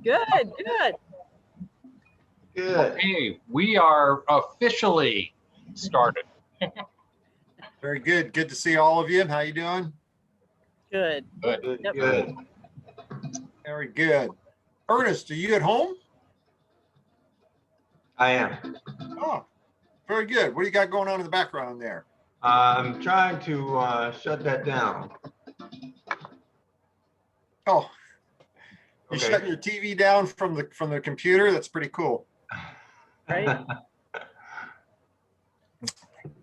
Good, good. Good. Hey, we are officially started. Very good. Good to see all of you. How you doing? Good. Good. Good. Yep. Good. Very good. Ernest, are you at home? I am. Oh, very good. What do you got going on in the background there? I'm trying to shut that down. Oh, you Okay. shutting your TV down from the computer? That's pretty cool. Right.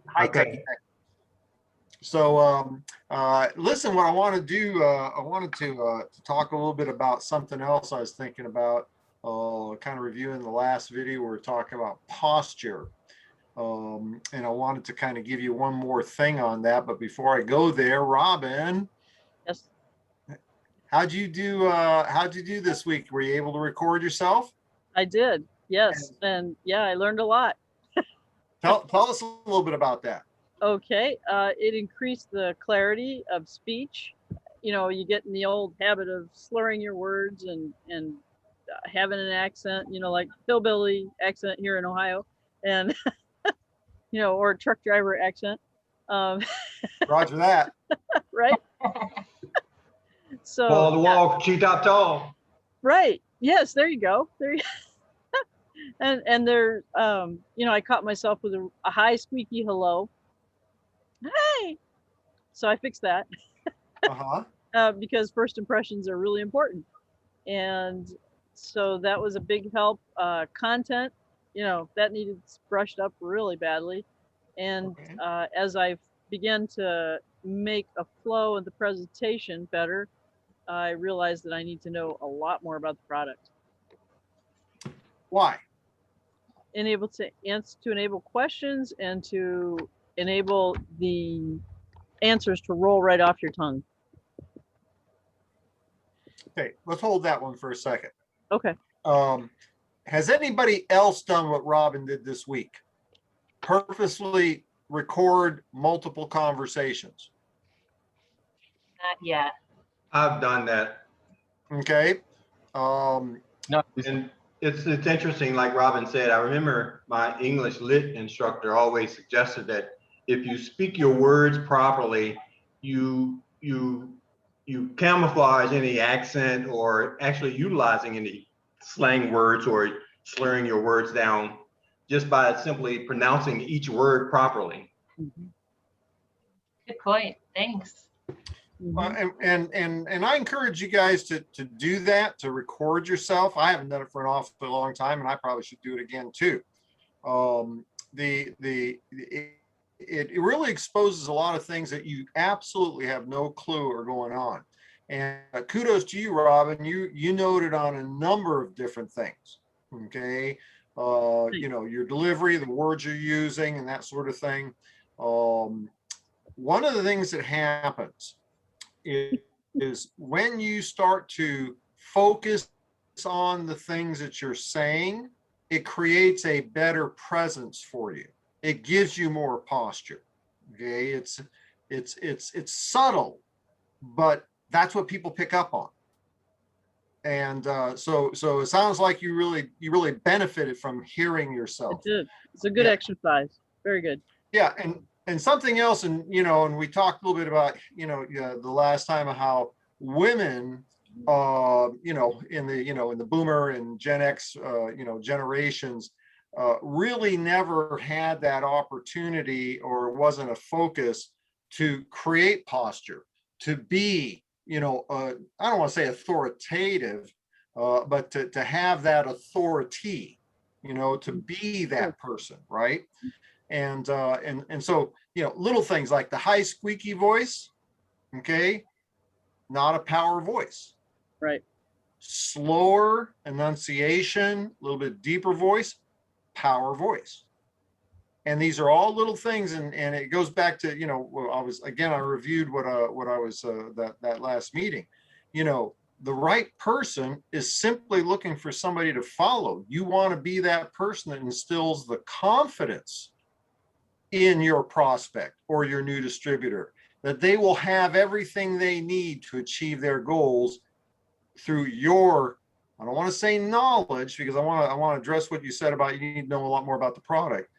High tech. Okay. So, listen, what I want to do, I wanted to talk a little bit about something else I was thinking about, kind of reviewing the last video. We were talking about posture. And I wanted to kind of give you one more thing on that. But before I go there, Robin, Yes. how'd you do this week? Were you able to record yourself? I did. Yes. And yeah, I learned a lot. Tell us a little bit about that. Okay. It increased the clarity of speech. You know, you get in the old habit of slurring your words and having an accent, you know, like hillbilly accent here in Ohio, and you know, or a truck driver accent. Roger that. Right. So Wall to wall, treetop tall. right. Yes, there you go. There you and there you know, I caught myself with a high squeaky hello. Hey. So I fixed that. Uh-huh. Because first impressions are really important. And so that was a big help. Content, you know, that needed brushed up really badly. And Okay. as I began to make a flow of the presentation better, I realized that I need to know a lot more about the product. Why? Enable to enable questions and to enable the answers to roll right off your tongue. Okay, let's hold that one for a second. Okay. Has anybody else done what Robin did this week? Purposely record multiple conversations. Not yet. I've done that. Okay. No, And it's interesting, like Robin said, I remember my English lit instructor always suggested that if you speak your words properly, you camouflage any accent or actually utilizing any slang words or slurring your words down just by simply pronouncing each word properly. Mm-hmm. Good point. Thanks. And I encourage you guys to do that, to record yourself. I haven't done it for an awful long time, and I probably should do it again too. It really exposes a lot of things that you absolutely have no clue are going on. And kudos to you, Robin. You noted on a number of different things. Okay, you know, your delivery, the words you're using, and that sort of thing. One of the things that happens is when you start to focus on the things that you're saying, it creates a better presence for you. It gives you more posture. Okay, it's subtle, but that's what people pick up on. And so it sounds like you really benefited from hearing yourself. It did. It's a good exercise. Very good. Yeah, and something else, and you know, and we talked a little bit about, you know, the last time of how women, you know, in the boomer and Gen X, you know, generations, really never had that opportunity, or wasn't a focus to create posture, to be, you know, I don't want to say authoritative, but to have that authority, you know, to be that person, right? And so, you know, little things like the high squeaky voice, okay, not a power voice. Right. Slower enunciation, a little bit deeper voice, power voice. And these are all little things, and it goes back to, you know, I reviewed what I was that last meeting. You know, the right person is simply looking for somebody to follow. You want to be that person that instills the confidence in your prospect or your new distributor, that they will have everything they need to achieve their goals through your I don't want to say knowledge, because I want to address what you said about you need to know a lot more about the product.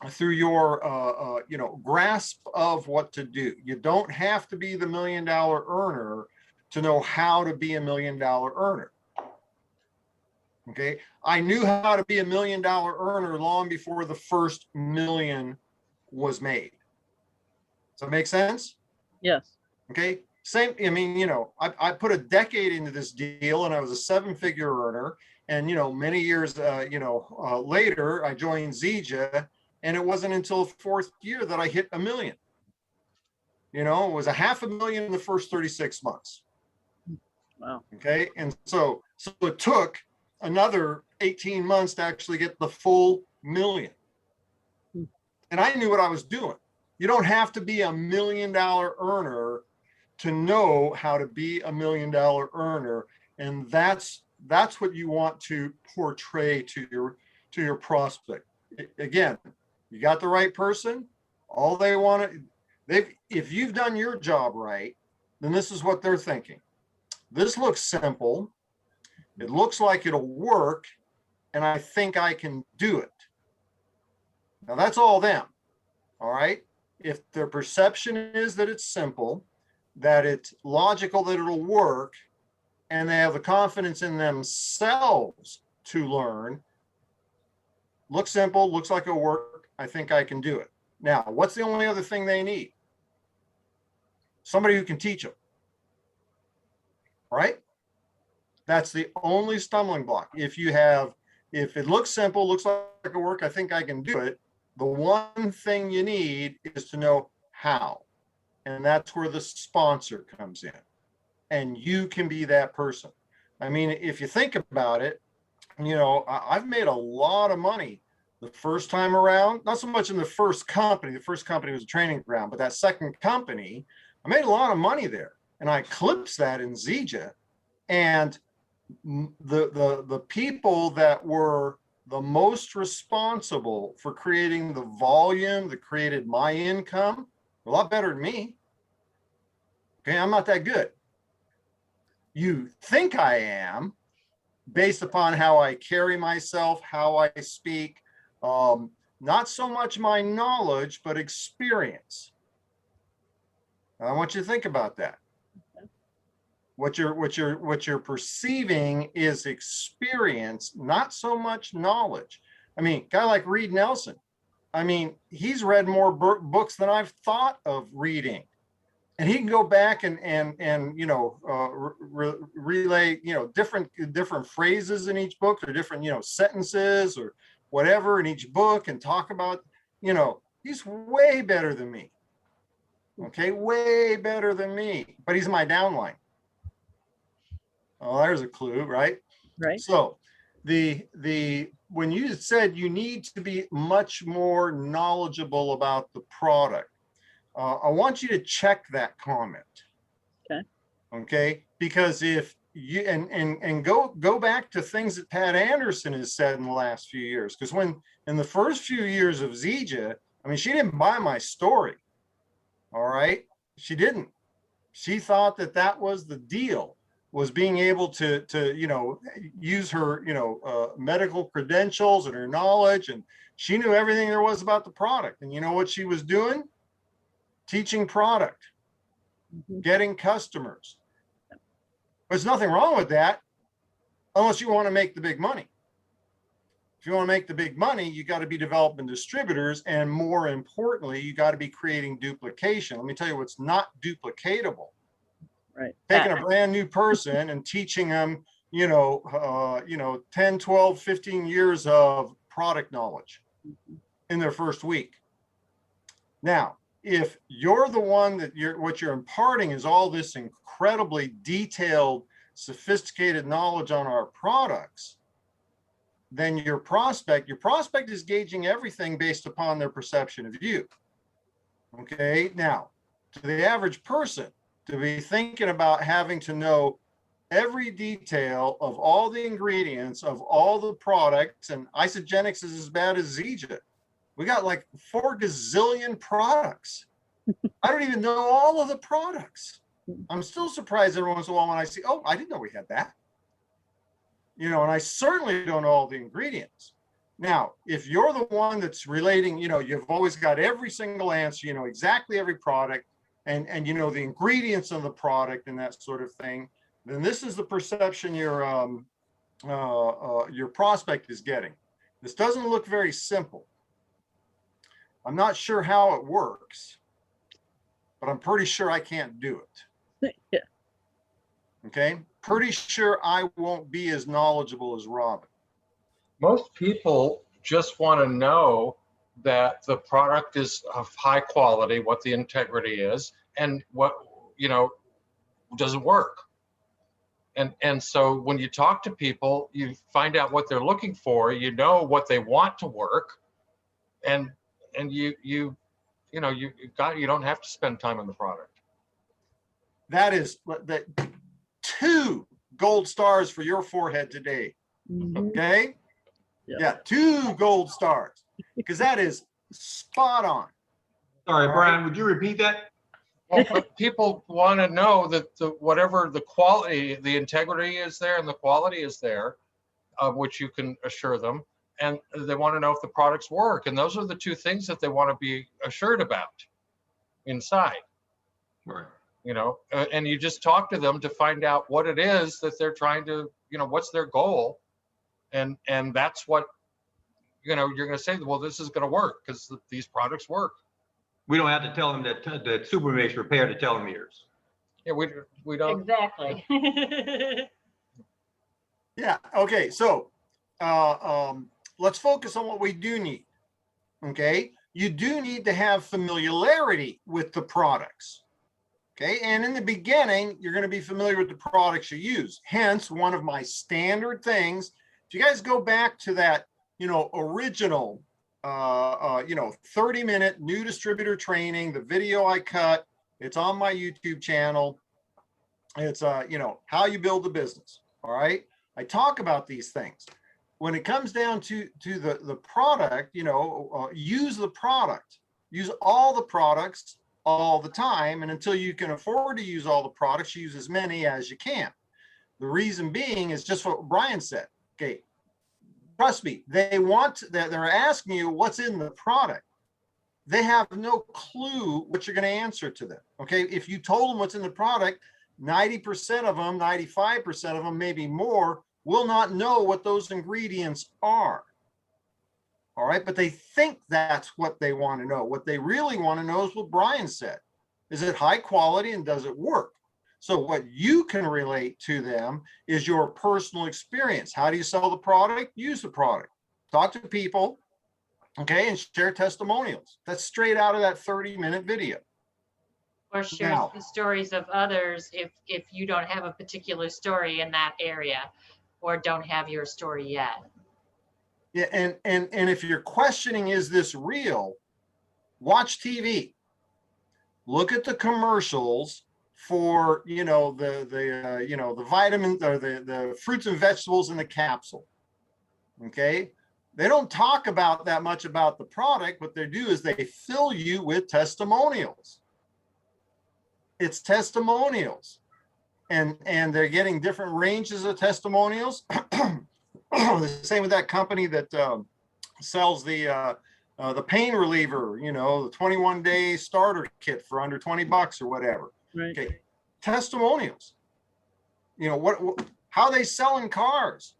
Through your grasp of what to do. You don't have to be the $1 million earner to know how to be a $1 million earner. Okay, I knew how to be a $1 million earner long before the first million was made. Does that make sense? Yes. Okay, same. I mean, I put a decade into this deal, and I was a 7-figure earner. And many years later, I joined Zija, and it wasn't until the 4th year that I hit $1 million. It was $500,000 in the first 36 months. Wow. Okay, and so it took another 18 months to actually get the full million. And I knew what I was doing. You don't have to be a $1 million earner to know how to be a $1 million earner. And that's what you want to portray to your prospect. Again, you got the right person. All they want to, if you've done your job right, then this is what they're thinking. This looks simple. It looks like it'll work, and I think I can do it. Now that's all them. All right. If their perception is that it's simple, that it's logical, that it'll work, and they have the confidence in themselves to learn, looks simple, looks like it'll work, I think I can do it. Now, what's the only other thing they need? Somebody who can teach them. All right? That's the only stumbling block. If it looks simple, looks like it'll work, I think I can do it. The one thing you need is to know how. And that's where the sponsor comes in. And you can be that person. I mean, if you think about it, I've made a lot of money the first time around, not so much in the first company. The first company was a training ground, but that second company, I made a lot of money there. And I eclipsed that in Zija. And the people that were the most responsible for creating the volume that created my income were a lot better than me. Okay, I'm not that good. You think I am based upon how I carry myself, how I speak, not so much my knowledge, but experience. I want you to think about that. What you're perceiving is experience, not so much knowledge. I mean, a guy like Reed Nelson, I mean, he's read more books than I've thought of reading. And he can go back and relay, different phrases in each book, or different, sentences or whatever in each book, and talk about, he's way better than me. Okay, way better than me, but he's my downline. Oh, there's a clue, right? Right. So when you said you need to be much more knowledgeable about the product, I want you to check that comment. Okay. Okay, because if you and go back to things that Pat Anderson has said in the last few years, because when in the first few years of Zija, I mean, she didn't buy my story. All right, she didn't. She thought that was the deal, was being able to use her medical credentials and her knowledge, and she knew everything there was about the product. And you know what she was doing? Teaching product, getting customers. There's nothing wrong with that, unless you want to make the big money. If you want to make the big money, you got to be developing distributors, and more importantly, you got to be creating duplication. Let me tell you what's not duplicatable. Right. Taking a brand new person and teaching them, 10, 12, 15 years of product knowledge in their first week. Now, if you're the one that what you're imparting is all this incredibly detailed, sophisticated knowledge on our products, then your prospect is gauging everything based upon their perception of you. Okay, now to the average person, to be thinking about having to know every detail of all the ingredients of all the products, and Isogenics is as bad as Zija. We got like 4 gazillion products. I don't even know all of the products. I'm still surprised every once in a while when I see, oh, I didn't know we had that. you know, and I certainly don't know all the ingredients. Now, if you're the one that's relating, you know, you've always got every single answer, you know, exactly every product and you know, the ingredients of the product and that sort of thing, then this is the perception your prospect is getting. This doesn't look very simple. I'm not sure how it works, but I'm pretty sure I can't do it. Yeah. Okay. Pretty sure I won't be as knowledgeable as Robin. Most people just want to know that the product is of high quality, what the integrity is, and what, you know, does it work. And so when you talk to people, you find out what they're looking for, you know what they want to work, and you don't have to spend time on the product. That is that 2 gold stars for your forehead today. Okay. Yep. Yeah, 2 gold stars, because that is spot on. Sorry, All Brian, would you repeat that? Well, but people want to know that whatever the quality, the integrity is there and the quality is there, which you can assure them, and they want to know if the products work. And those are the 2 things that they want to be assured about inside. Right. You know, and you just talk to them to find out what it is that they're trying to, you know, what's their goal, and that's what, you know, you're going to say, well, this is going to work because these products work. We don't have to tell them that that Supermix repair the telomeres. Yeah, we don't. Exactly. Yeah. Okay. So let's focus on what we do need. Okay. You do need to have familiarity with the products. Okay. And in the beginning, you're going to be familiar with the products you use. Hence, one of my standard things, if you guys go back to that, you know, original, 30-minute new distributor training, the video I cut, it's on my YouTube channel. It's, how you build a business. All right. I talk about these things. When it comes down to the product, use the product, use all the products all the time. And until you can afford to use all the products, use as many as you can. The reason being is just what Brian said. Okay. Trust me, they're asking you what's in the product. They have no clue what you're going to answer to them. Okay. If you told them what's in the product, 90% of them, 95% of them, maybe more, will not know what those ingredients are. All right. But they think that's what they want to know. What they really want to know is what Brian said. Is it high quality and does it work? So what you can relate to them is your personal experience. How do you sell the product? Use the product. Talk to people, okay, and share testimonials. That's straight out of that 30-minute video. Or share the stories of others if you don't have a particular story in that area or don't have your story yet. Yeah, and if you're questioning, is this real? Watch TV. Look at the commercials for the vitamins or the fruits and vegetables in the capsule. Okay, they don't talk about that much about the product. What they do is they fill you with testimonials. It's testimonials, and they're getting different ranges of testimonials. The same with that company that sells the pain reliever, the 21-day starter kit for under $20 or whatever. Right. Okay, testimonials. How they selling cars,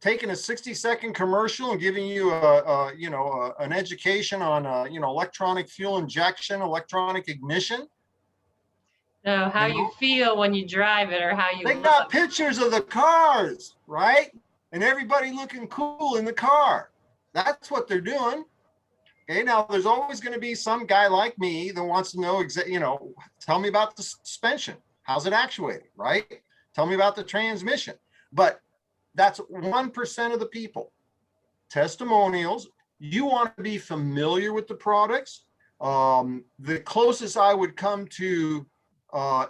taking a 60-second commercial and giving you an education on electronic fuel injection, electronic ignition. So how you feel when you drive it, or how you They look. got pictures of the cars, right? And everybody looking cool in the car. That's what they're doing. Okay, now there's always going to be some guy like me that wants to know, tell me about the suspension. How's it actuated, right? Tell me about the transmission. But that's 1% of the people. Testimonials. You want to be familiar with the products. The closest I would come to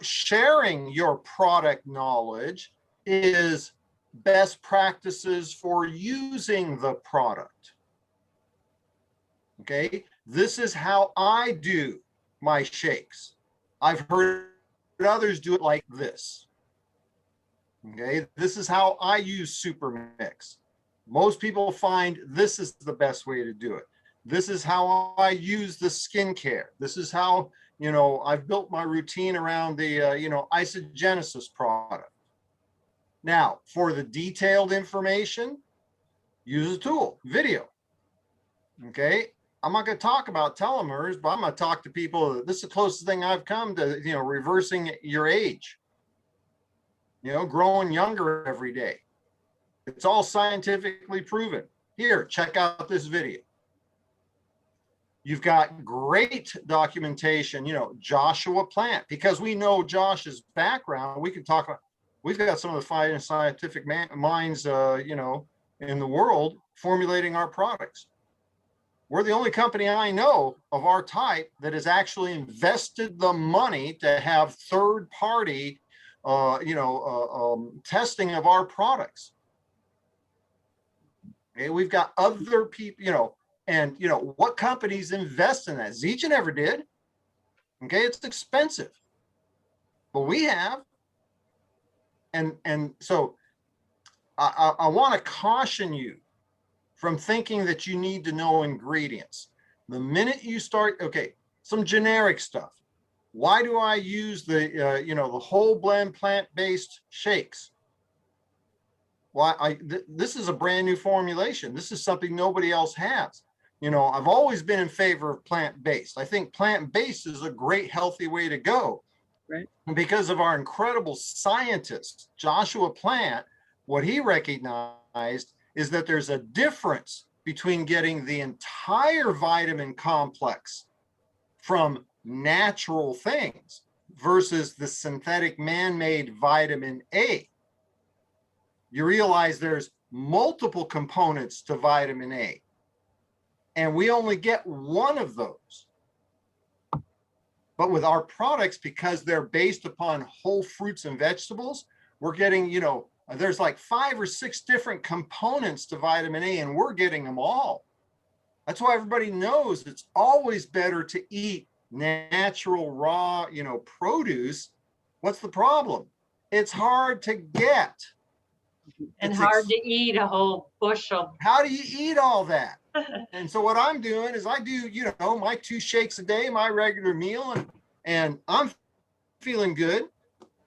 sharing your product knowledge is best practices for using the product. Okay, this is how I do my shakes. I've heard others do it like this. Okay, this is how I use Super Mix. Most people find this is the best way to do it. This is how I use the skincare. This is how, you know, I've built my routine around the, you know, isogenesis product. Now, for the detailed information, use a tool, video. Okay, I'm not going to talk about telomeres, but I'm going to talk to people. This is the closest thing I've come to, you know, reversing your age, you know, growing younger every day. It's all scientifically proven. Here, check out this video. You've got great documentation, you know, Joshua Plant, because we know Josh's background. We can talk about, we've got some of the finest scientific minds, you know, in the world formulating our products. We're the only company I know of our type that has actually invested the money to have third party, you know, testing of our products. Okay, we've got other people, you know, and you know, what companies invest in that? Zeech never did. Okay, it's expensive, but we have. And so I want to caution you from thinking that you need to know ingredients. The minute you start, okay, some generic stuff. Why do I use the, you know, the whole blend plant-based shakes? Why this is a brand new formulation. This is something nobody else has. You know, I've always been in favor of plant-based. I think plant-based is a great, healthy way to go. Right. And because of our incredible scientist, Joshua Plant, what he recognized is that there's a difference between getting the entire vitamin complex from natural things versus the synthetic man-made vitamin A. You realize there's multiple components to vitamin A, and we only get one of those. But with our products, because they're based upon whole fruits and vegetables, we're getting, you know, there's like 5 or 6 different components to vitamin A, and we're getting them all. That's why everybody knows it's always better to eat natural, raw, you know, produce. What's the problem? It's hard to get. And It's hard to eat a whole bushel. How do you eat all that? And so what I'm doing is I do, you know, my 2 shakes a day, my regular meal, and I'm feeling good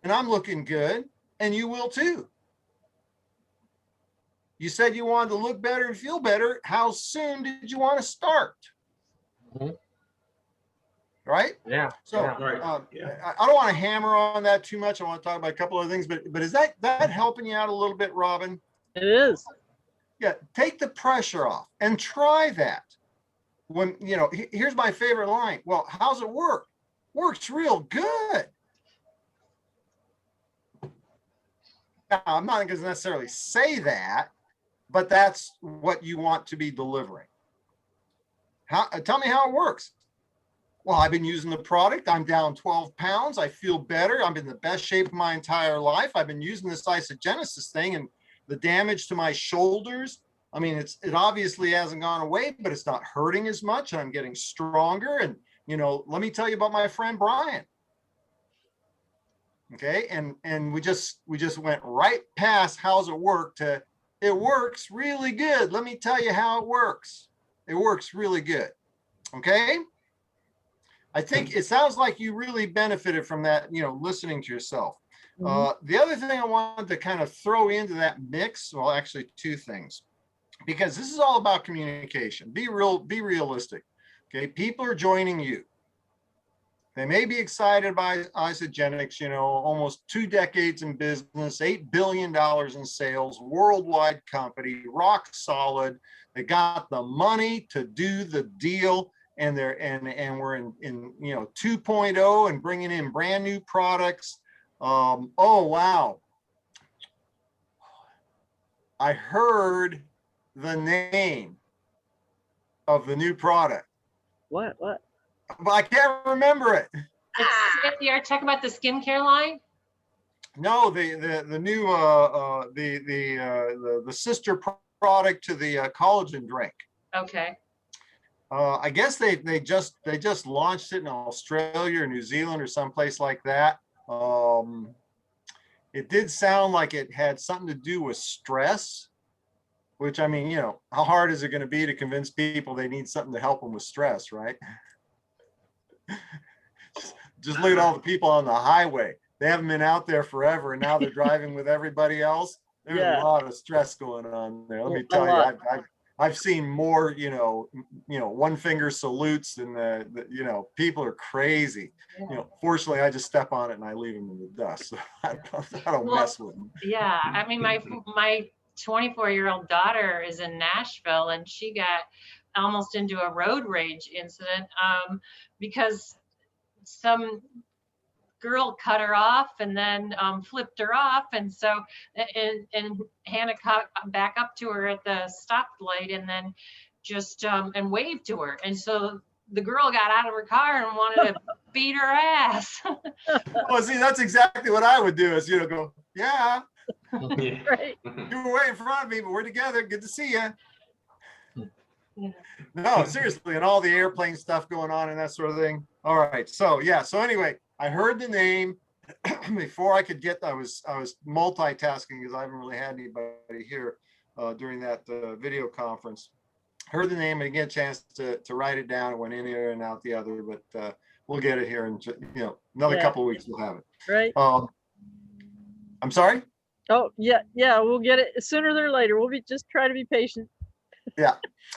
and I'm looking good, and you will too. You said you wanted to look better and feel better. How soon did you want to start? Mhm. Right? Yeah. So yeah. I don't want to hammer on that too much. I want to talk about a couple of things, but is that helping you out a little bit, Robin? It is. Yeah, take the pressure off and try that. When, you know, here's my favorite line. Well, how's it work? Works real good. Now, I'm not going to necessarily say that, but that's what you want to be delivering. Tell me how it works. Well, I've been using the product. I'm down 12 pounds. I feel better. I'm in the best shape of my entire life. I've been using this isogenesis thing, and the damage to my shoulders, I mean, it obviously hasn't gone away, but it's not hurting as much, and I'm getting stronger. And, you know, let me tell you about my friend Brian. Okay, and we just went right past how's it work to it works really good. Let me tell you how it works. It works really good. Okay. I think it sounds like you really benefited from that, you know, listening to yourself. The other thing I wanted to kind of throw into that mix, well, actually 2 things, because this is all about communication. Be realistic. Okay, people are joining you. They may be excited by isogenics, you know, almost 2 decades in business, $8 billion in sales, worldwide company, rock solid. They got the money to do the deal, and we're in you know 2.0 and bringing in brand new products. Oh wow! I heard the name of the new product. What? But I can't remember it. You're talking about the skincare line? No, the new the sister product to the collagen drink. Okay. I guess they just launched it in Australia or New Zealand or someplace like that. it did sound like it had something to do with stress, which, I mean, you know, how hard is it going to be to convince people they need something to help them with stress, right? Just look at all the people on the highway. They haven't been out there forever, and now they're driving with everybody else. There's Yeah. a lot of stress going on there. Let me A tell you, lot. I've seen more, you know, one finger salutes than you know, people are crazy. You know, fortunately, I just step on it and I leave them in the dust. So I don't Well, mess with them. Yeah, I mean, my 24-year-old daughter is in Nashville, and she got almost into a road rage incident because some girl cut her off and then flipped her off, and so and Hannah caught back up to her at the stoplight and then just and waved to her, and so the girl got out of her car and wanted to beat her ass. Well, see, that's exactly what I would do, is, you know, go, yeah, Yeah. Right. you were way in front of me, but we're together. Good to see you. Yeah. No, seriously, and all the airplane stuff going on and that sort of thing. All right. So yeah. So anyway, I heard the name before I could get. I was multitasking because I haven't really had anybody here during that video conference. Heard the name and get a chance to write it down. It went in here and out the other, but we'll get it here in, you know, another Yeah. couple of weeks. We'll have it. Right. I'm sorry. Oh, yeah. Yeah. We'll get it sooner than later. We'll just try to be patient. Yeah.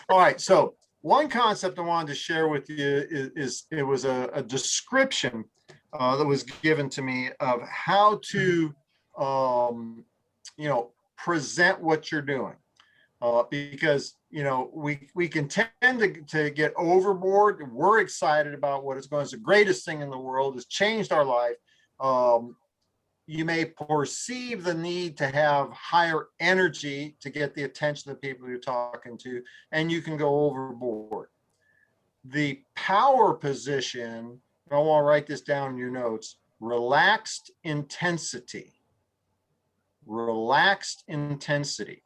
All right. So one concept I wanted to share with you is it was a description that was given to me of how to, you know, present what you're doing. Because, you know, we can tend to get overboard. We're excited about what is going. It's the greatest thing in the world. It's changed our life. You may perceive the need to have higher energy to get the attention of the people you're talking to, and you can go overboard. The power position, I want to write this down in your notes, relaxed intensity. Relaxed intensity.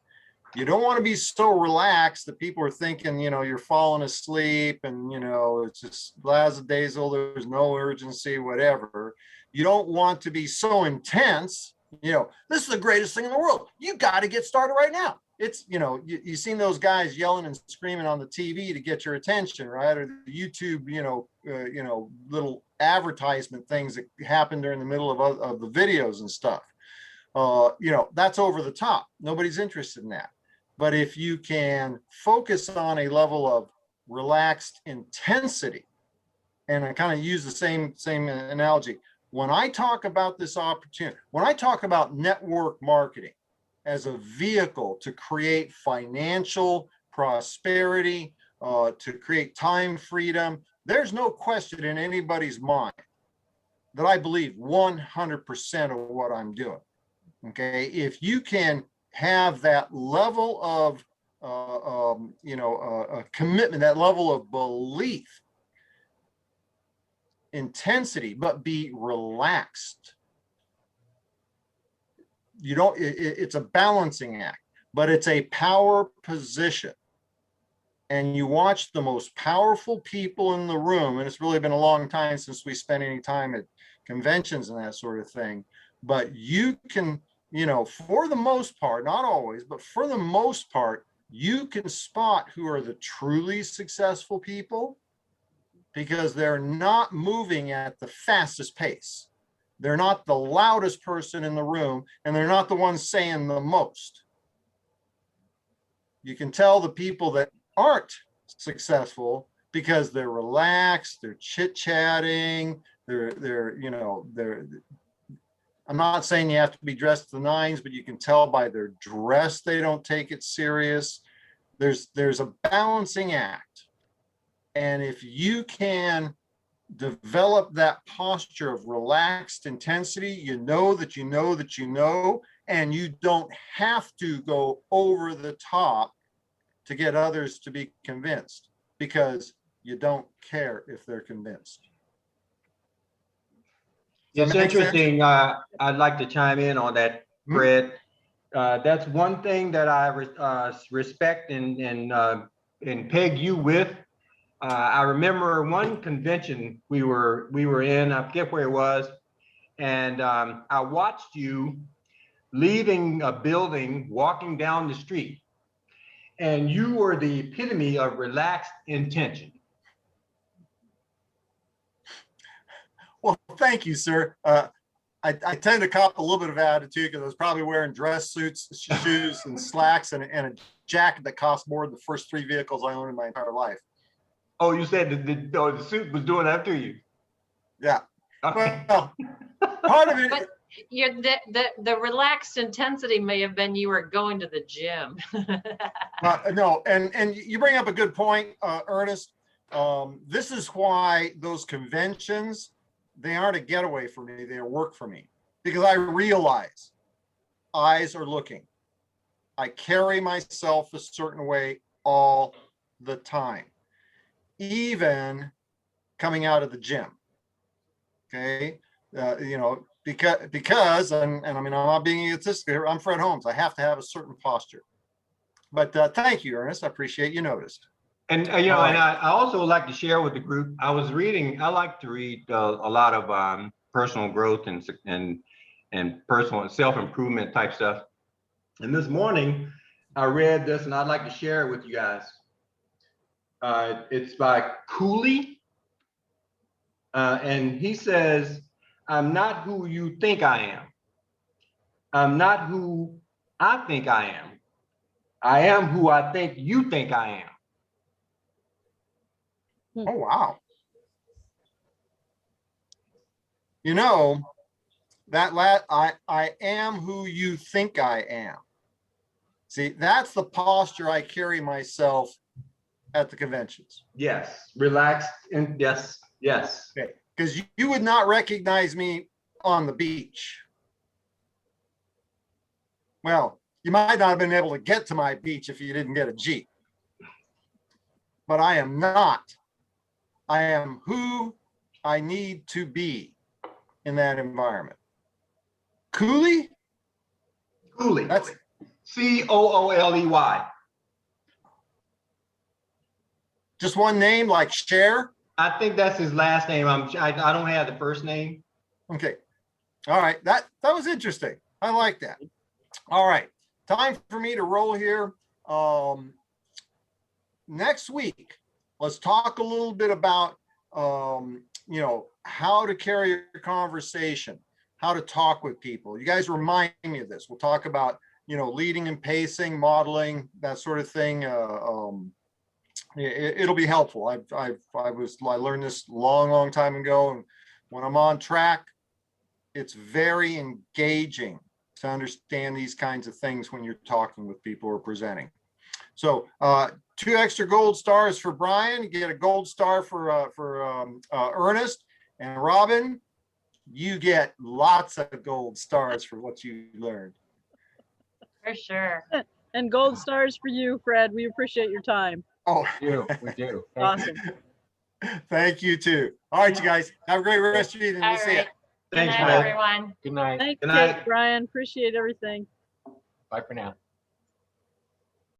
You don't want to be so relaxed that people are thinking, you know, you're falling asleep and, you know, it's just lackadaisical, there's no urgency, whatever. You don't want to be so intense, you know, this is the greatest thing in the world. You got to get started right now. It's, you know, you've seen those guys yelling and screaming on the TV to get your attention, right? Or the YouTube, you know, little advertisement things that happen during the middle of the videos and stuff. You know, that's over the top. Nobody's interested in that. But if you can focus on a level of relaxed intensity, and I kind of use the same analogy. When I talk about this opportunity, when I talk about network marketing as a vehicle to create financial prosperity, to create time freedom, there's no question in anybody's mind that I believe 100% of what I'm doing. Okay, if you can have that level of you know, commitment, that level of belief, intensity, but be relaxed. You don't, it's a balancing act, but it's a power position. And you watch the most powerful people in the room, and it's really been a long time since we spent any time at conventions and that sort of thing, but you can, you know, for the most part, not always, but for the most part, you can spot who are the truly successful people because they're not moving at the fastest pace. They're not the loudest person in the room, and they're not the ones saying the most. You can tell the people that aren't successful because they're relaxed, they're chit-chatting, they're, you know, I'm not saying you have to be dressed to the nines, but you can tell by their dress they don't take it serious. There's a balancing act. And if you can develop that posture of relaxed intensity, you know that you know that you know, and you don't have to go over the top to get others to be convinced because you don't care if they're convinced. It's interesting. I'd like to chime in on that, Fred. That's one thing that I respect and peg you with. I remember one convention we were in. I forget where it was, and I watched you leaving a building, walking down the street, and you were the epitome of relaxed intention. Well, thank you, sir. I tend to cop a little bit of attitude because I was probably wearing dress suits, shoes, and slacks, and a jacket that cost more than the first 3 vehicles I owned in my entire life. Oh, you said the suit was doing that to you. Yeah. Okay. Well, part of it. But the relaxed intensity may have been you were going to the gym. No, and you bring up a good point, Ernest. This is why those conventions, they aren't a getaway for me, they are work for me, because I realize eyes are looking. I carry myself a certain way all the time, even coming out of the gym. Okay, because and I mean, I'm not being egotistic here, I'm Fred Holmes. I have to have a certain posture. But thank you, Ernest. I appreciate you noticed. And and I also like to share with the group. I like to read a lot of personal growth and personal self-improvement type stuff. And this morning I read this, and I'd like to share it with you guys. It's by Cooley, and he says, "I'm not who you think I am. I'm not who I think I am. I am who I think you think I am." Oh, wow. You know, I am who you think I am. See, that's the posture I carry myself at the conventions. Yes, relaxed, and yes. Okay, because you would not recognize me on the beach. Well, you might not have been able to get to my beach if you didn't get a Jeep. But I am not. I am who I need to be in that environment. Cooley? Cooley. That's Cooley. just one name, like Cher? I think that's his last name. I don't have the first name. Okay. All right. That was interesting. I like that. All right. Time for me to roll here. Next week, let's talk a little bit about how to carry a conversation, how to talk with people. You guys remind me of this. We'll talk about leading and pacing, modeling, that sort of thing. It'll be helpful. I learned this long time ago, and when I'm on track, it's very engaging to understand these kinds of things when you're talking with people or presenting. So 2 extra gold stars for Brian. You get a gold star for Ernest, and Robin, you get lots of gold stars for what you learned. For sure. And gold stars for you, Fred. We appreciate your time. Oh, We do. Thank Awesome. thank you too. All right, you guys, have a great rest of your evening. We'll All see you. right. Good Thanks, night, Fred. everyone. Good night. Thank Good you, night. Brian. Appreciate everything. Bye for now.